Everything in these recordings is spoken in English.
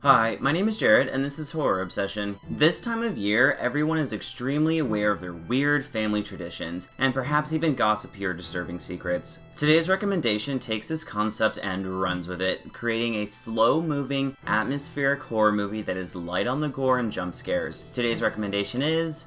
Hi, my name is Jared, and this is Horror Obsession. This time of year, everyone is extremely aware of their weird family traditions, and perhaps even gossipy or disturbing secrets. Today's recommendation takes this concept and runs with it, creating a slow-moving, atmospheric horror movie that is light on the gore and jump scares. Today's recommendation is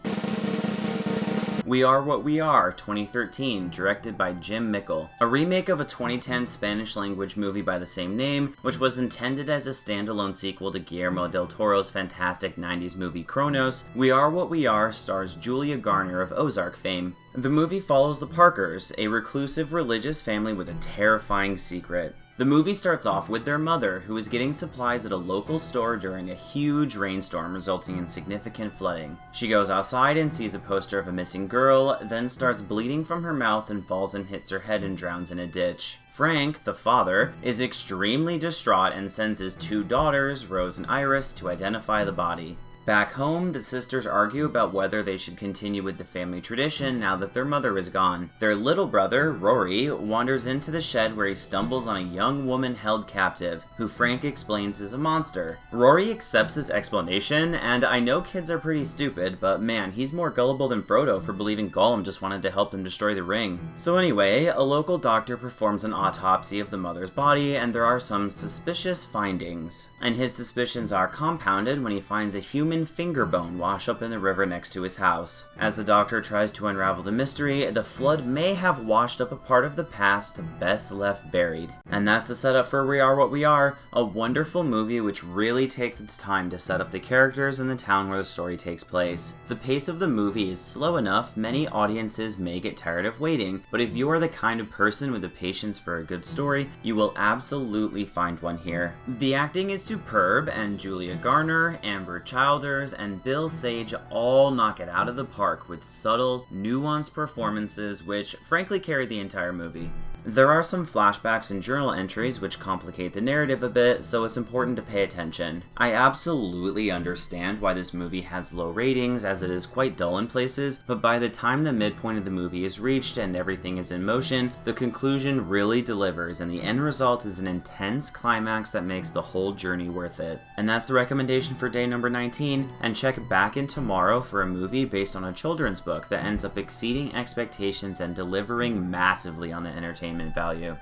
We Are What We Are, 2013, directed by Jim Mickle. A remake of a 2010 Spanish-language movie by the same name, which was intended as a standalone sequel to Guillermo del Toro's fantastic 90s movie Cronos, We Are What We Are stars Julia Garner of Ozark fame. The movie follows the Parkers, a reclusive religious family with a terrifying secret. The movie starts off with their mother, who is getting supplies at a local store during a huge rainstorm resulting in significant flooding. She goes outside and sees a poster of a missing girl, then starts bleeding from her mouth and falls and hits her head and drowns in a ditch. Frank, the father, is extremely distraught and sends his two daughters, Rose and Iris, to identify the body. Back home, the sisters argue about whether they should continue with the family tradition now that their mother is gone. Their little brother, Rory, wanders into the shed where he stumbles on a young woman held captive, who Frank explains is a monster. Rory accepts this explanation, and I know kids are pretty stupid, but man, he's more gullible than Frodo for believing Gollum just wanted to help them destroy the ring. So anyway, a local doctor performs an autopsy of the mother's body, and there are some suspicious findings. And his suspicions are compounded when he finds a human finger bone wash up in the river next to his house. As the doctor tries to unravel the mystery, the flood may have washed up a part of the past best left buried. And that's the setup for We Are What We Are, a wonderful movie which really takes its time to set up the characters and the town where the story takes place. The pace of the movie is slow enough many audiences may get tired of waiting, but if you are the kind of person with the patience for a good story, you will absolutely find one here. The acting is superb, and Julia Garner, Amber Childers, and Bill Sage all knock it out of the park with subtle, nuanced performances which frankly carry the entire movie. There are some flashbacks and journal entries which complicate the narrative a bit, so it's important to pay attention. I absolutely understand why this movie has low ratings, as it is quite dull in places, but by the time the midpoint of the movie is reached and everything is in motion, the conclusion really delivers, and the end result is an intense climax that makes the whole journey worth it. And that's the recommendation for day number 19, and check back in tomorrow for a movie based on a children's book that ends up exceeding expectations and delivering massively on the entertainment value.